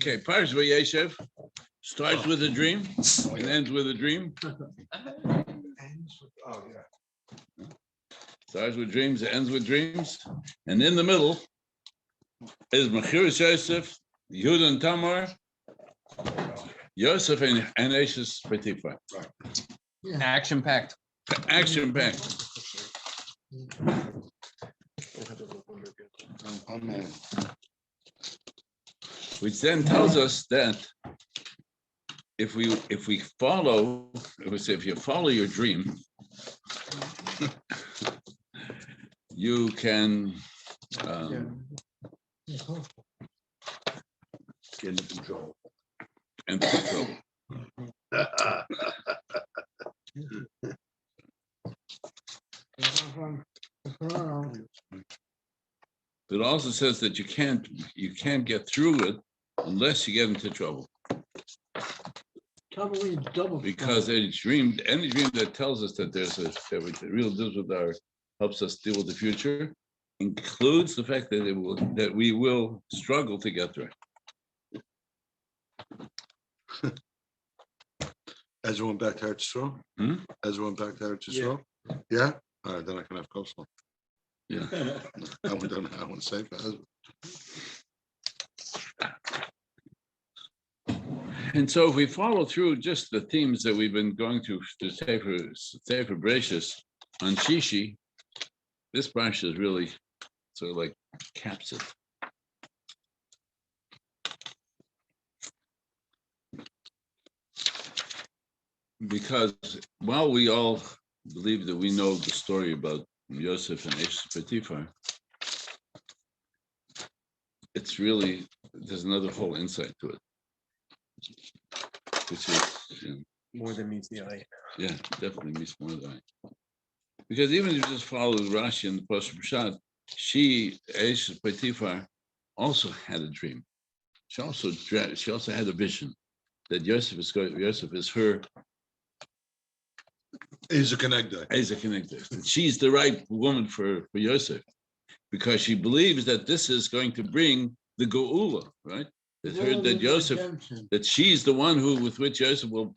Okay, Parsh Vayeshev starts with a dream and ends with a dream. Starts with dreams, ends with dreams, and in the middle is Mechiras Yosef, Yehuda and Tamar, Yosef and Ashes Potiphar. Action packed. Action packed. Which then tells us that if you follow your dream, you can get into control. Enter trouble. It also says that you can't get through it unless you get into trouble. Because any dream that tells us that there's a real deals with helps us deal with the future includes the fact that we will struggle to get there. Ezra went back to Eretz Yisrael? Ezra went back to Eretz Yisrael? Yeah? All right, then I can have coleslaw. Yeah. I want to say for Ezra. And so if we follow through just the themes that we've been going through to Sefer Bereshis on Shishi, this parsha is really sort of like caps it. Because while we all believe that we know the story about Yosef and Ashes Potiphar, it's really, there's another whole insight to it, which is More than meets the eye. Yeah, definitely meets more than the eye. Because even if you just follow Rashi and the Pasuk Pshat, Ashes Potiphar, also had a dream. She also had a vision that Yosef is her. Is a connector. And she's the right woman for Yosef, because she believes that this is going to bring the Geula, right? That Yosef, that she's the one with which Yosef will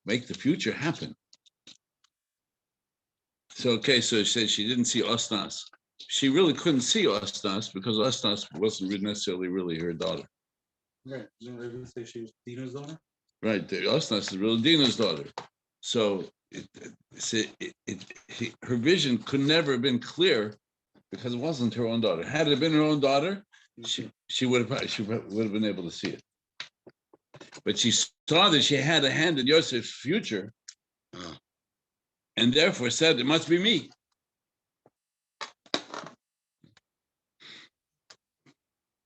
make the future happen. So she said she didn't see Osnas. She really couldn't see Osnas because Osnas wasn't necessarily really her daughter. Right. Didn't they say she was Dina's daughter? Right. Osnas is really Dina's daughter. So her vision could never have been clear because it wasn't her own daughter. Had it been her own daughter, she would have been able to see it. But she saw that she had a hand in Yosef's future, and therefore said, "It must be me."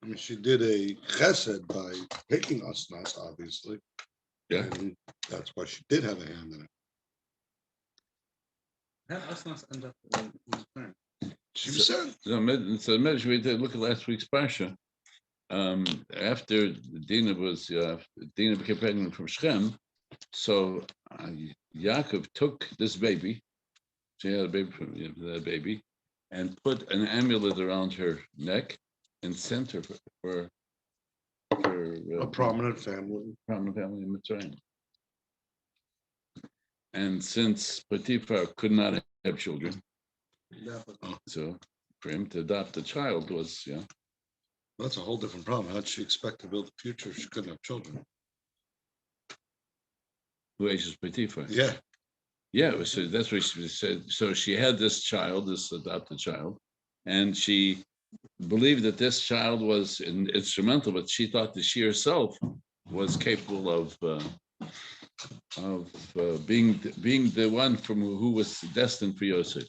I mean, she did a chesed by picking Asnas, obviously. Yeah. And that's why she did have a hand in it. How did Asnas end up in his parents? She was sent. So we look at last week's parsha. After Dina became pregnant from Shem, so Yaakov took this baby. She had a baby from that baby, and put an amulet around her neck, and sent her for A prominent family. In Mitzrayim. And since Potiphar could not have children, so for him to adopt a child was, That's a whole different problem. How did she expect to build a future if she couldn't have children? Who ages Potiphar? Yeah. Yeah, so that's what she said. So she had this child, this adopted child, and she believed that this child was instrumental, but she thought that she herself was capable of being the one who was destined for Yosef.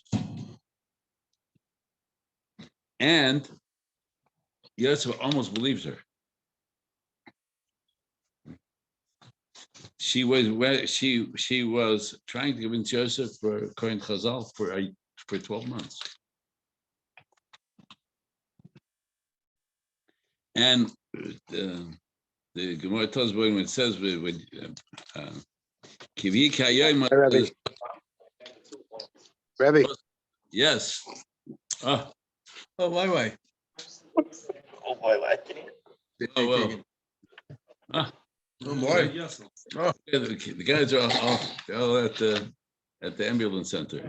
And Yosef almost believed her. She was trying to convince Yosef for Kohen Chazal for 12 months. And the Gemara tells us when it says Rebbe. Yes. Oh, why? Oh boy, what? Oh, well. Ah, Oh, boy. Yes. yeah, the guys are all at the ambulance center.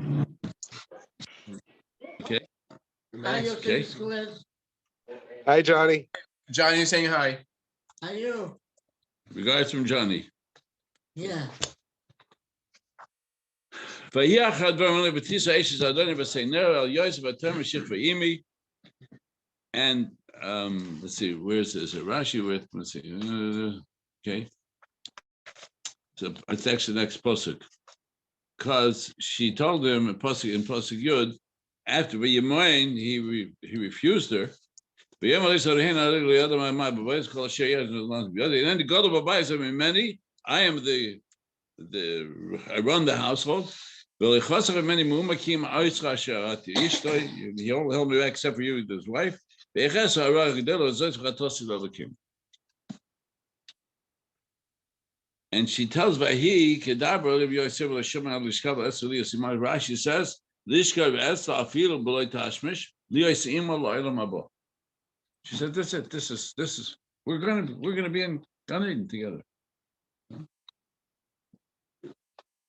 Okay. Okay. Hi, Johnny. Johnny, you're saying hi. How are you? Regards from Johnny. Yeah. And let's see, where's this? Rashi with, let's see, okay. So it's actually the next pasuk, because she told him in pasuk Yud, after V'yemoin he refused her. And then the God of Abayis, I mean, many. I am I run the household. He held me back except for you and his wife. And she tells Vahi, Rashi says, she said, "That's it. This is. We're gonna be in Gan Eden together."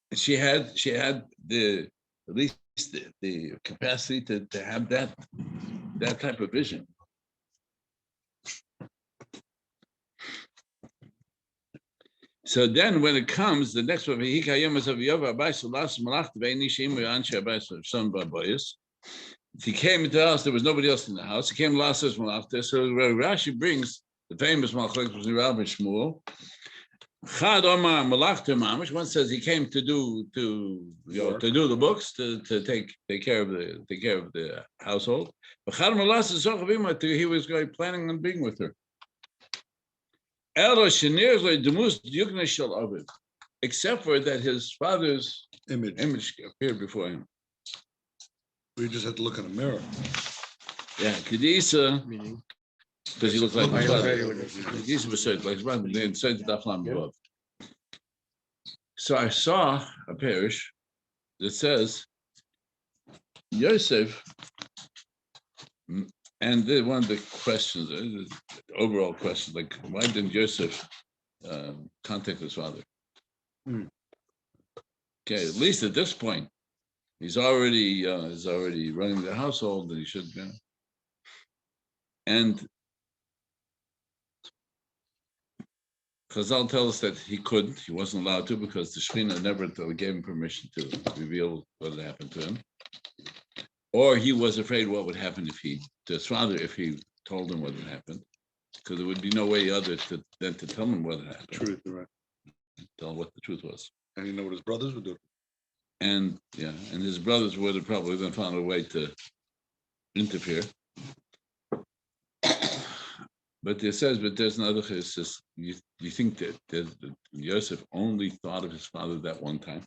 And she had the at least the capacity to have that type of vision. So then, when it comes, the next one, he came into the house. There was nobody else in the house. He came last as Malachta. So Rashi brings the famous Malachta was Rav and Shmuel. Chad Omar Malachta Mamish. One says he came to do the books, to take care of the household. But Chad Malachta he was planning on being with her. Except for that his father's image appeared before him. We just had to look in the mirror. Yeah, Kedisa, because he looked like his father. Kedisa was said like inside the Daflam above. So I saw a parish that says Yosef, and one of the questions, the overall question, like why didn't Yosef contact his father? Okay, at least at this point, he's already running the household, and he should. And Chazal tells us that he couldn't, he wasn't allowed to, because the Shekhinah never gave him permission to reveal what had happened to him. Or he was afraid what would happen if he told him what had happened, because there would be no way other than to tell him what had happened. Truth, right? Tell him what the truth was. And you know what his brothers would do. And his brothers would have probably then found a way to interfere. But it says, but there's another case. You think that Yosef only thought of his father that one time?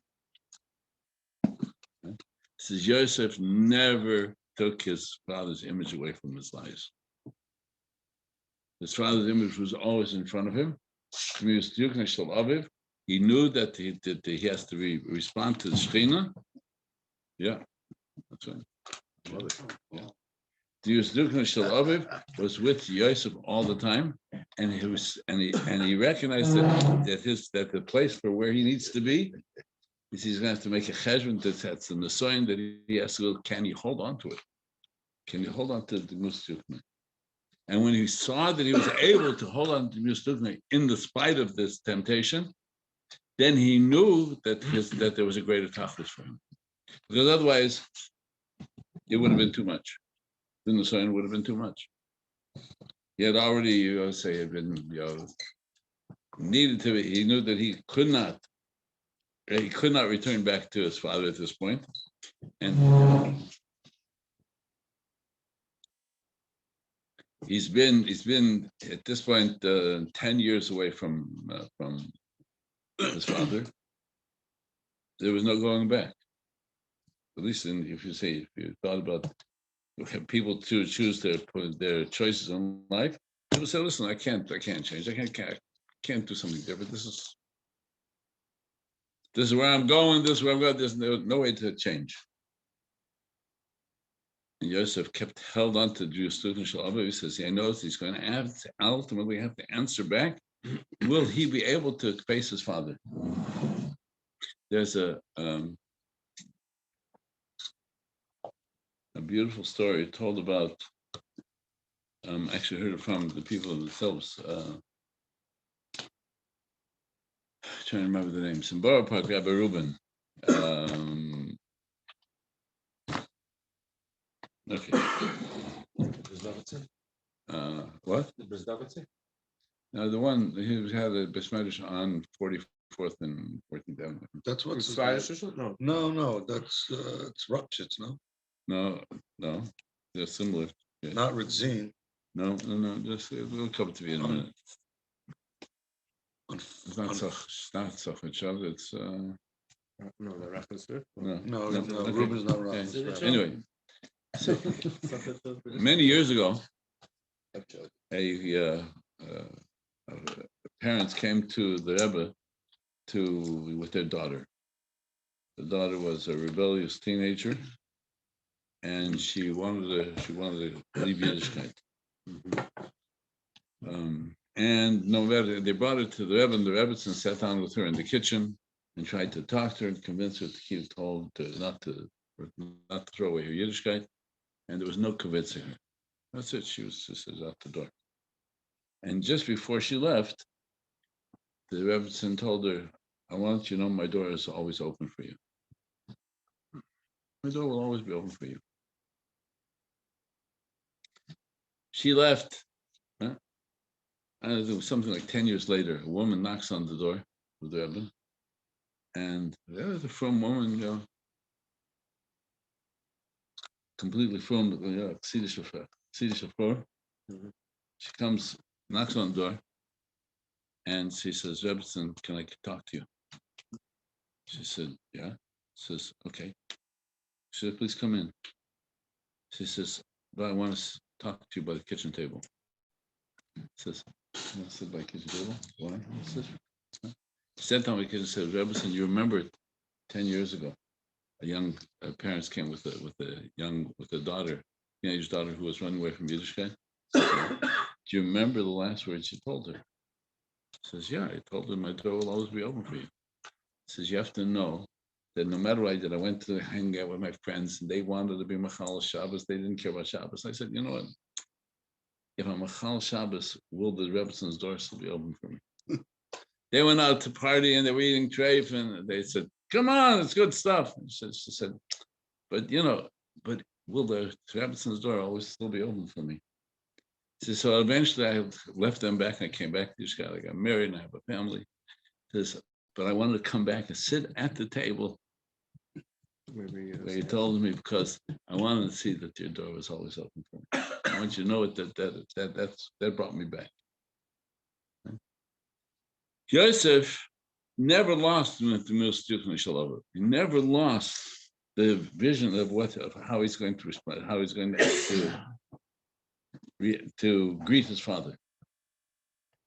It says Yosef never took his father's image away from his lives. His father's image was always in front of him. He knew that he has to respond to the Shekhinah. Yeah, that's right. Love it. Yeah. The Yusdukna Shel Aviv was with Yosef all the time, and he recognized that the place for where he needs to be is he's going to have to make a cheshbon that's the sign that he has to go. Can he hold on to it? Can he hold on to the Yusdukna? And when he saw that he was able to hold on to Yusdukna in the spite of this temptation, then he knew that there was a greater tachlis for him, because otherwise it would have been too much. Then the sign would have been too much. He had already, needed to be. He knew that he could not return back to his father at this point, and he's been at this point 10 years away from his father. There was no going back. At least if you thought about people to choose their choices in life, people say, "Listen, I can't change. I can't do something different. This is where I'm going. This is where I'm going. There's no way to change." And Yosef kept held on to Jewish student Shalava. He says, he knows he's going to ultimately have to answer back. Will he be able to face his father? There's a beautiful story told about, actually heard it from the people themselves. Trying to remember the name. Simbara Park, Rabbi Reuben. Okay. What? No, the one he had a besmedish on 44th and 14th Avenue. That's what's his name. No, that's it's Rupchitz, no? No, they're similar. Yeah. Not Ritzine. No, just we'll come to you in a minute. It's not Sach, it's No, the reference. No, okay. Reuben's not Okay. Rupchitz. Anyway, so many years ago, parents came to the Rebbe with their daughter. The daughter was a rebellious teenager, and she wanted to leave Yiddishkeit. And no matter, they brought her to the Rebbe, and the Rebbetzin sat down with her in the kitchen and tried to talk to her and convince her to keep told not to throw away her Yiddishkeit, and there was no convincing her. That's it. She was just out the door. And just before she left, the Rebbetzin told her, "I want you to know my door is always open for you. My door will always be open for you." She left. It was something like 10 years later. A woman knocks on the door of the Rebbe, and there's a frum woman, completely frum, Chassidish afar. She comes, knocks on the door, and she says, "Rebbetzin, can I talk to you?" She said, "Yeah." She says, "Okay." She said, "Please come in." She says, "But I want to talk to you by the kitchen table." Says, "I want to sit by the kitchen table." Why? She sat down by the kitchen and said, "Rebbetzin, you remember 10 years ago, parents came with a daughter, teenage daughter who was running away from Yiddishkeit. Do you remember the last words you told her?" She says, "Yeah, I told her my door will always be open for you." She says, "You have to know that no matter what I did, I went to hang out with my friends, and they wanted to be Machal Shabbos. They didn't care about Shabbos." I said, "You know what? If I'm Machal Shabbos, will the Rebbetzins' door still be open for me?" They went out to party and they were eating treif, and they said, "Come on, it's good stuff." And she said, but will the Rebbetzins' door always still be open for me?" She said, "So eventually I left them back and I came back to Yishka. I got married and I have a family." She says, "But I wanted to come back and sit at the table where you told me, because I wanted to see that your door was always open for me. I want you to know that brought me back." Yosef never lost the Shalava. He never lost the vision of how he's going to respond, how he's going to greet his father.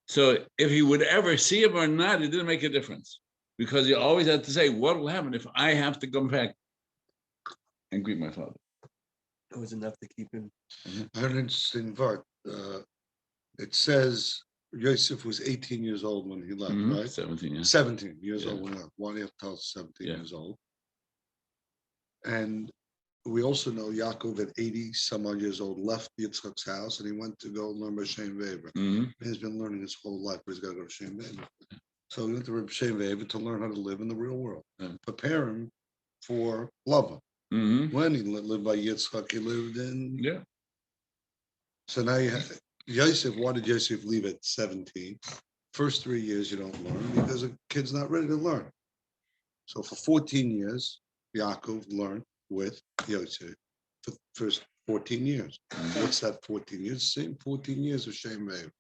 So if he would ever see him or not, it didn't make a difference, because he always had to say, "What will happen if I have to come back and greet my father?" It was enough to keep him. I heard an interesting part. It says Yosef was 18 years old when he left, right? 17, yeah. 17 years Yeah. old when he left. Why do you have to tell us 17 Yeah. years old? And we also know Yaakov at 80 some odd years old left Yitzchak's house and he went to go learn by Shem Weber. He's been learning his whole life, but he's got to go to Shem Weber. So he went to Shem Weber to learn how to live in the real world, prepare him for Lava. When he lived by Yitzchak, he lived in. Yeah. So now you have Yosef. Why did Yosef leave at 17? First 3 years you don't learn because a kid's not ready to learn. So for 14 years, Yaakov learned with Yosef for the first 14 years. What's that 14 years? Same 14 years of Shem Ve'er.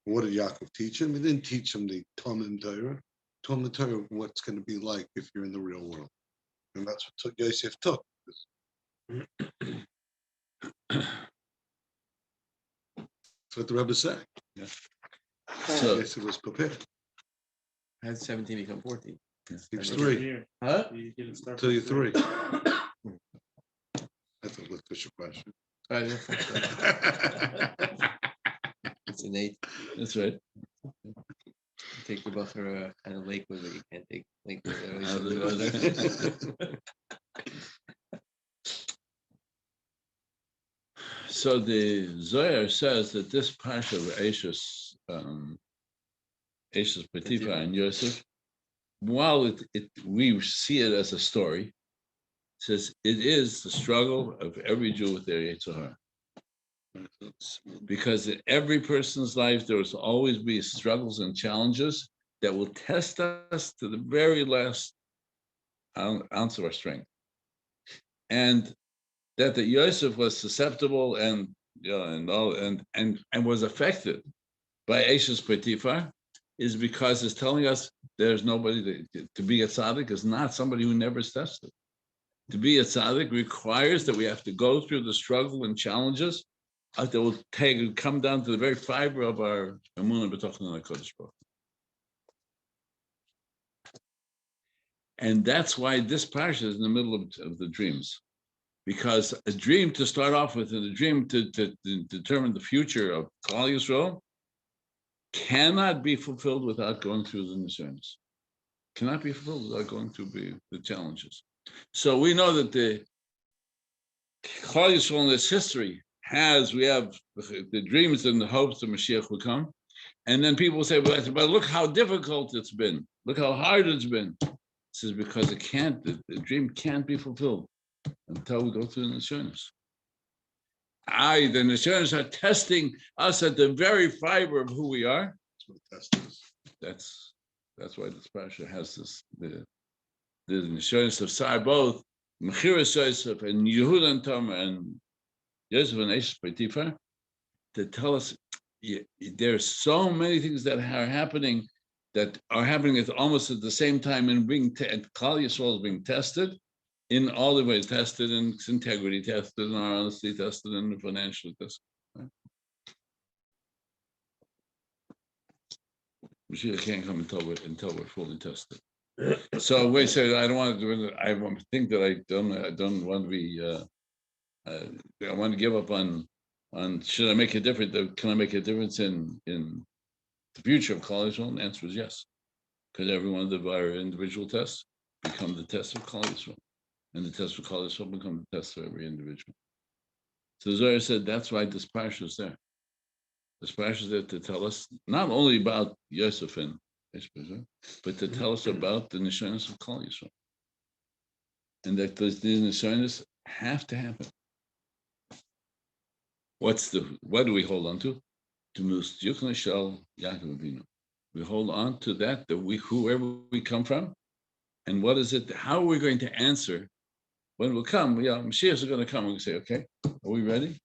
What did Yaakov teach him? He didn't teach him the Talmud Torah. Talmud Torah, what's going to be like if you're in the real world. And that's what Yosef took. That's what the Rebbe said. Yeah. So Yosef was prepared. How did 17 become 14? He was 3. Huh? Till you're 3. I thought let's go finish your question. I didn't think so. It's innate. That's right. You take the buffer and a lake with it. You can't take lake with it. Out of the So the Zohar says that this parsha of Eishes Potiphar and Yosef, while we see it as a story, it says it is the struggle of every Jew with their Yetzer Hara. Because in every person's life, there will always be struggles and challenges that will test us to the very last ounce of our strength. And that the Yosef was susceptible and was affected by Eishes Potiphar is because it's telling us there's nobody to be a tzaddik is not somebody who never is tested. To be a tzaddik requires that we have to go through the struggle and challenges that will come down to the very fiber of our emunah b'tochen HaKadosh Baruch Hu. And that's why this parsha is in the middle of the dreams. Because a dream to start off with and a dream to determine the future of Klal Yisrael cannot be fulfilled without going through the nisyonos. Cannot be fulfilled without going through the challenges. So we know that the Klal Yisrael in its history we have the dreams and the hopes that Mashiach will come. And then people say, but look how difficult it's been. Look how hard it's been. This is because the dream can't be fulfilled until we go through the nisyonos. The nisyonos are testing us at the very fiber of who we are. That's why this parsha has this the nisyonos of Sar, both Mechiras Yosef and Yehuda and Tamar and Yosef and Eishes Potiphar, to tell us there's so many things that are happening at almost at the same time and Klal Yisrael is being tested. In all the ways, tested in its integrity, tested in our honesty, tested in financial tested. Right? Mashiach can't come until we're fully tested. So we say I don't want to do it. I think that I don't want to be. I want to give up on. Should I make a difference? Can I make a difference in the future of Klal Yisrael? And the answer is yes, because every one of our individual tests become the test of Klal Yisrael. And the test for Klal Yisrael become the test for every individual. So Zohar said that's why this parsha is there. This parsha is there to tell us not only about Yosef and Eishes, but to tell us about the nisyonos of Klal Yisrael, and that these nisyonos have to happen. What do we hold on to? To Mus'yukna Shel Yaakov Avinu. We hold on to that whoever we come from, and what is it? How are we going to answer? When we'll come, Mashiach is going to come. We say, okay, are we ready?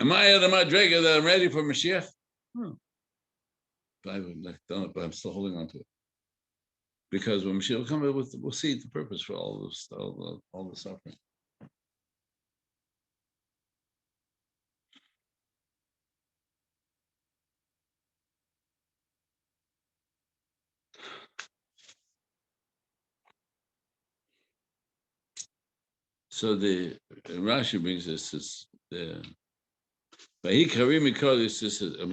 Am I at a madrega that I'm ready for Mashiach? But I'm still holding on to it. Because when Mashiach will come, we'll see the purpose for all the suffering. So the Rashi brings this the I'm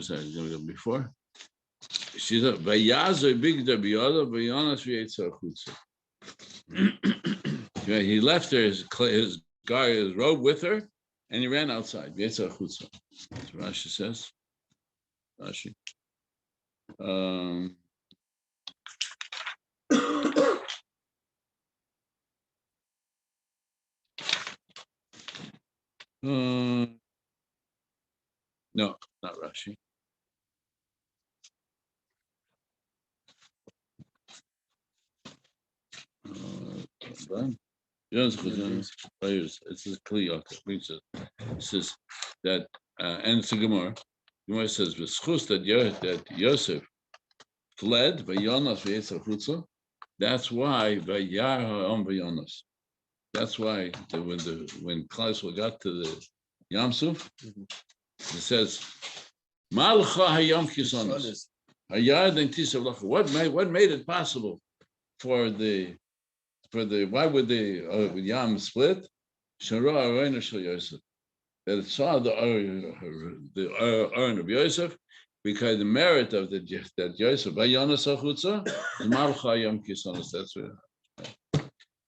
sorry, I'm going to go before. She said, he left his robe with her and he ran outside. That's what Rashi says. Rashi. No, not Rashi. It's a Kli Yaakov. It says that, and it's a Gemara. Gemara says, that Yosef fled, that's why Vayonos. That's why when Klal Yisrael got to the Yam Suf, it says, Malcha Hayam Kisonos. What made it possible for why would the Yam split? Shara Arayna Shel Yosef. that it saw the urn of Yosef, because the merit of that Yosef by Yonas Achutza is Malcha Yom Kisonos. That's what.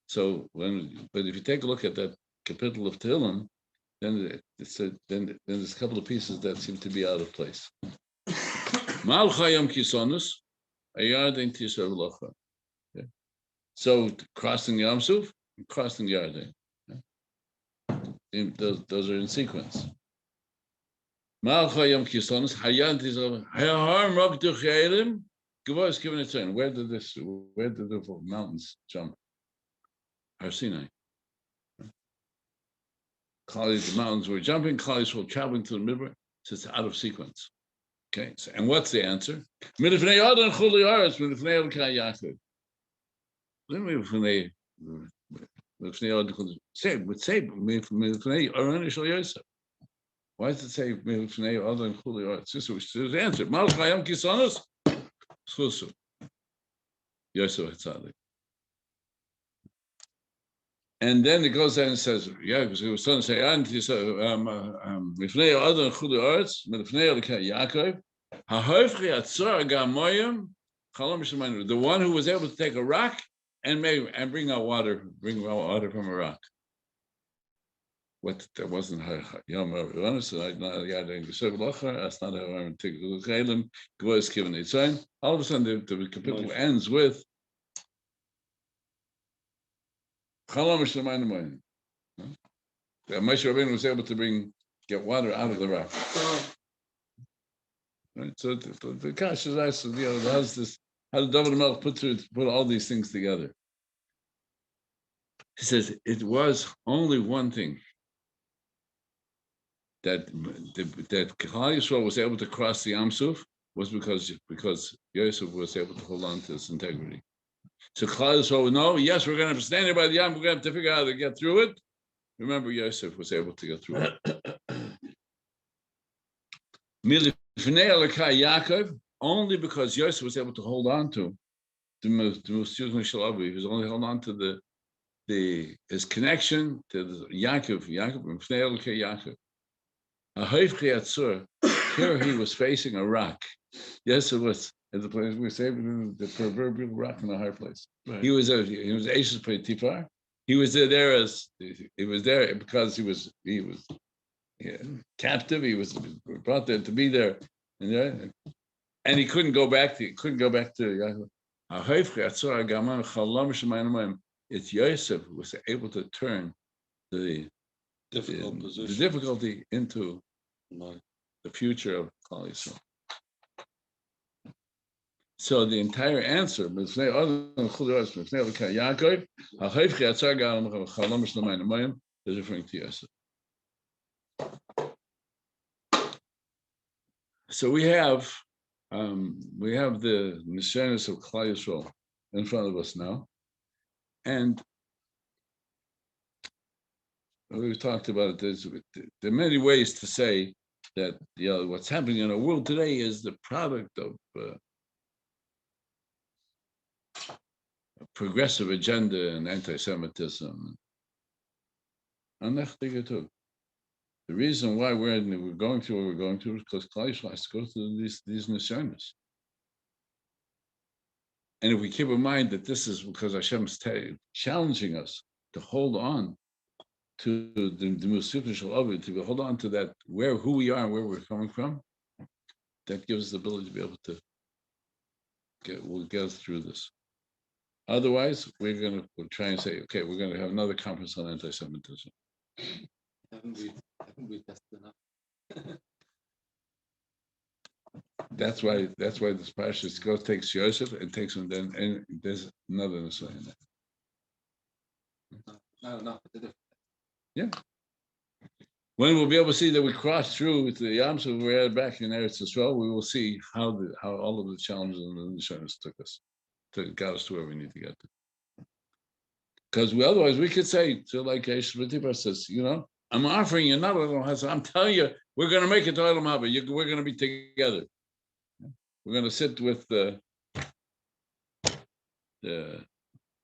So but if you take a look at that capital of Tehillim, then then there's a couple of pieces that seem to be out of place. Malcha Yom Kisonos, Ayardin Tisha V'Locha. So crossing Yam Suf, crossing Yarden. Those are in sequence. Malcha Yom Kisonos, Hayad Tisha HaRav Duchelim. Gavos given a turn. Where did the mountains jump? Har Sinai. The mountains were jumping, Khalis were traveling to the river, so it's out of sequence. Okay, so, and what's the answer? Milifnei Adon Chuli Aretz, Milifnei Elkai Yaakov. Milifnei Adon say Milifnei Aron Shel Yosef. Why does it say Milifnei Adon Chuli Aretz? This is the answer. Malcha Yom Kisonos, Chusu. Yosef Hatzadik. And then it goes there and says, yeah, because it was going to say, the one who was able to take a rock and bring out water from a rock. What that wasn't Yom all of a sudden the capital ends with Moshe Rabbeinu was able to get water out of the rock. Right. So the Kash is asked, how's this? How did David Melch put all these things together? He says it was only one thing that Klal Yisrael was able to cross the Yam Suf was because Yosef was able to hold on to his integrity. So Klal Yisrael would know, yes, we're going to have to stand here by the Yam, we're going to have to figure out how to get through it. Remember, Yosef was able to get through it. Milifnei Elokei Yaakov, only because Yosef was able to hold on to the Shalavi, he was only holding on to his connection to the Yaakov, Milifnei Elokei Yaakov. Here he was facing a rock. Yes, it was. At the place we say the proverbial rock in the high place. Right. He was Ashes Tifar. He was there because he was captive. He was brought there to be there, and he couldn't go back to. It's Yosef who was able to turn the difficulty into the future of Klal Yisrael. So the entire answer is referring to Yosef. So we have the Nishanis of Klal Yisrael in front of us now, and we've talked about it. There are many ways to say that what's happening in our world today is the product of a progressive agenda and anti-Semitism. The reason why we're going through what we're going through is because Klal Yisrael has to go through these nisyonos. And if we keep in mind that this is because Hashem's challenging us to hold on to the Musaf Shalavi, to hold on to that, who we are and where we're coming from, that gives us the ability to be able to get us through this. Otherwise, we'll try and say, okay, we're going to have another conference on anti-Semitism. Haven't we tested enough? That's why this parasha takes Yosef and takes him then, and there's another Nusay in there. Not enough. Yeah. When we'll be able to see that we crossed through to the Yam Suf, we're back in Eretz Yisrael, we will see how all of the challenges and the Nishanis got us to where we need to get to. Because otherwise we could say, so like Shvatipa says, I'm offering you not Olam Haba. I'm telling you, we're going to make it to Olam Haba. We're going to be together. We're going to sit with the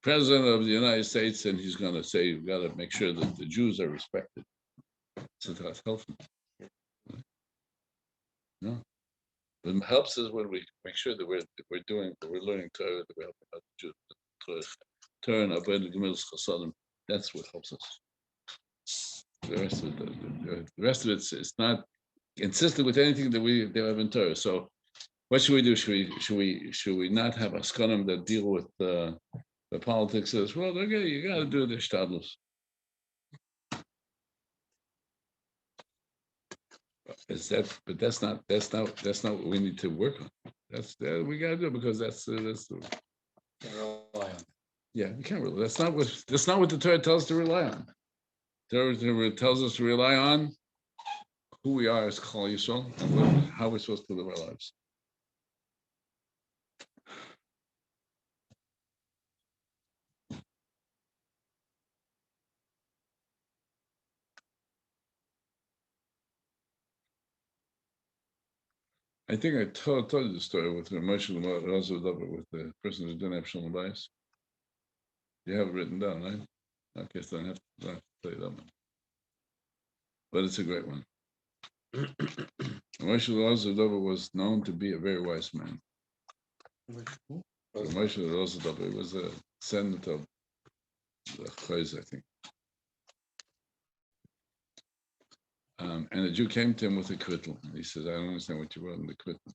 President of the United States, and he's going to say, you've got to make sure that the Jews are respected. So that's helpful. No. But it helps us when we make sure that we're learning Torah, that we're helping out the Torah and Avodah Gemilas Chasadim. That's what helps us. The rest of it's not consistent with anything that we have in Torah. So, what should we do? Should we not have a skanim that deal with the politics? As well, okay, you got to do the shtadlus. But that's not what we need to work on. That's we got to do because that's yeah, we can't really. That's not what the Torah tells us to rely on. The Torah tells us to rely on who we are as Chol Yisrael and how we're supposed to live our lives. I think I told you the story with the emotional with the person who didn't have Shalom Bayis. You have it written down, right? Okay, so I have to tell you that one. But it's a great one. Moshe Elazar was known to be a very wise man. Moshe Elazar was a senator of the Chayz, I think. And a Jew came to him with a kvittel. He says, I don't understand what you wrote in the kvittel.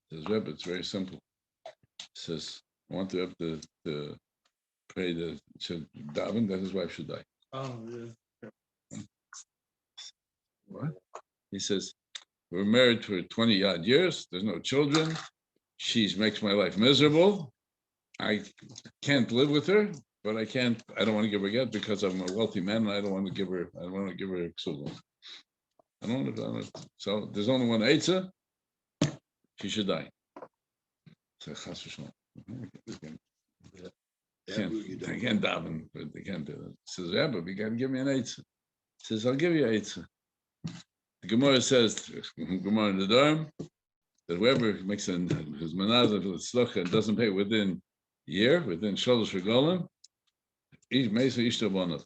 He says, Rebbe, it's very simple. He says, I want the Rebbe to pray that should daven that his wife should die. Oh, yeah. What? He says, we're married for 20 odd years. There's no children. She makes my life miserable. I can't live with her, but I don't want to give her get because I'm a wealthy man and I don't want to give her ksuga. I don't want to. So there's only one eitzah. She should die. So chas v'shalom. I can't daven, but they can't do it. He says, yeah, but you got to give me an eitzah. He says, I'll give you an eitzah. The Gemara says, Gemara in the Dharm, that whoever makes his manazah for the tzedakah and doesn't pay within a year, within sholosh regalim, each meisa ishto bonav.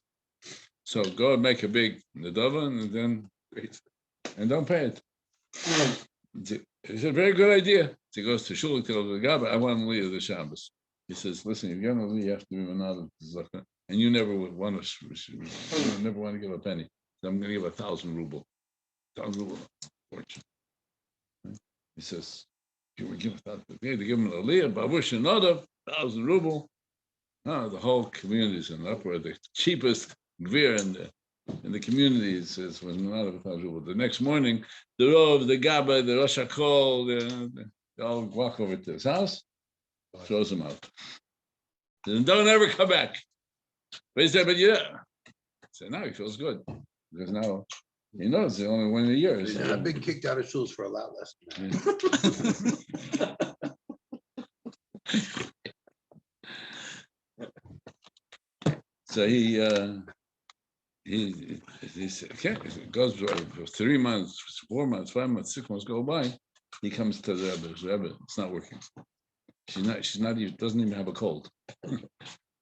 So go and make a big nedava and don't pay it. It's a very good idea. So he goes to shul, he tells the guy, I want to leave the Shabbos. He says, listen, if you're going to leave, you have to be manazah tzedakah, and you never want to give a penny. So I'm going to give 1,000 ruble. 1,000 ruble, fortune. He says, you would give 1,000. We had to give him an aliyah, babush and nadav, 1,000 ruble. No, the whole community is in uproar. The cheapest gvir in the community was not 1,000 ruble. The next morning, the Rov, the Gabba, the Rosh HaKol, they all walk over to his house, throws him out. Then don't ever come back. But he said, but yeah. So now he feels good because now he knows the only one in a year. I've been kicked out of shuls for a lot less than that. So he goes for 3 months, 4 months, 5 months, 6 months go by. He comes to the Rebbe. It's not working. She's not even doesn't even have a cold.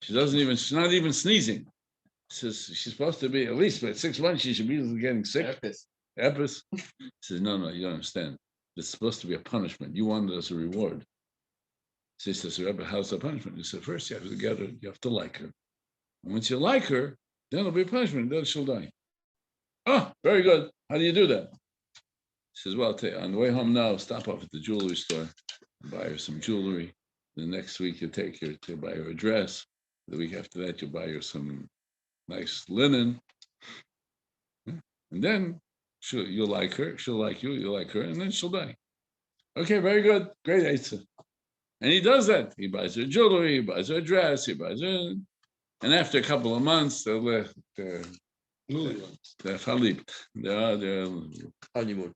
She's not even sneezing. Says she's supposed to be at least by 6 months. She should be getting sick. Epis. Says no, you don't understand. It's supposed to be a punishment. You want it as a reward. So he says, Rebbe, how's the punishment? He said, first you have to get her. You have to like her. And once you like her, then it'll be a punishment. Then she'll die. Oh, very good. How do you do that? He says, well, on the way home now, stop off at the jewelry store, buy her some jewelry. The next week you take her to buy her a dress. The week after that, you buy her some nice linen. And then you'll like her, she'll like you, you'll like her, and then she'll die. Okay, very good. Great answer. And he does that. He buys her jewelry, he buys her a dress, he buys her. And after a couple of months, they're chalip. They're honeymoon.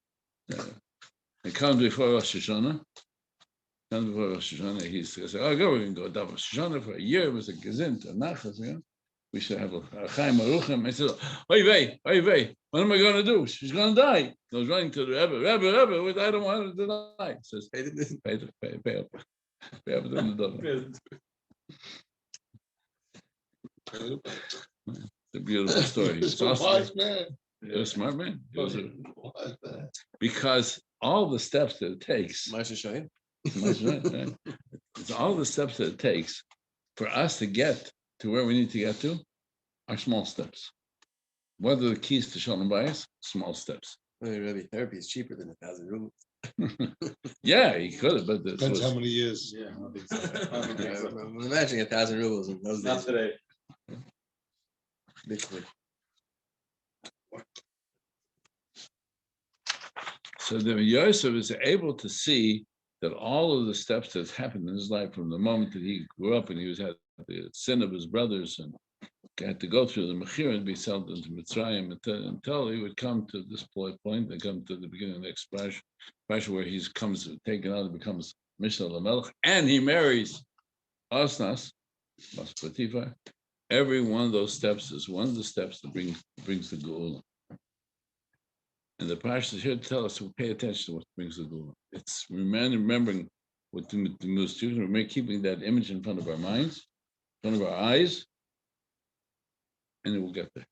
It comes before Rosh Hashanah. He says, oh, go, we can go to Rosh Hashanah for a year. It was a gezint, a nachas, you know. We should have a chaim aruchim. He says, oy vey, what am I going to do? She's going to die. He goes running to the Rebbe, I don't want her to die. He says, pay up. Pay up the double. It's a beautiful story. He's a wise man. You're a smart man. Because all the steps that it takes, Ma'aseh right? It's all the steps that it takes for us to get to where we need to get to are small steps. What are the keys to Shalom Bayis? Small steps. Rebbe, therapy is cheaper than 1,000 rubles. Yeah, he could have, but this Depends how was, many years. Yeah, I don't think so. I don't think so. I'm imagining 1,000 rubles in those Not days. today. Bitcoin. so the Yosef is able to see that all of the steps that's happened in his life from the moment that he grew up and he was had the sin of his brothers and had to go through the Mechir and be sold into Mitzrayim until he would come to this point and come to the beginning of the next parsha where he comes taken out and becomes Mishnah Lamelech and he marries Asnas, Bas Potiphar. Every one of those steps is one of the steps that brings the Geula. And the parsha is here to tell us to pay attention to what brings the Geula. It's remembering what the students we're keeping that image in front of our minds, in front of our eyes, and it will get there.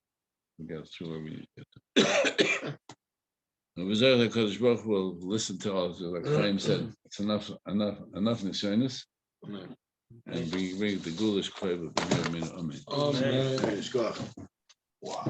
We'll get us through where we need to get to. And the Kodesh Baruch Hu will listen to all, like Chaim said, it's enough nisyonis, and bring the Gulish Kleva. Amen. Amen. Wow.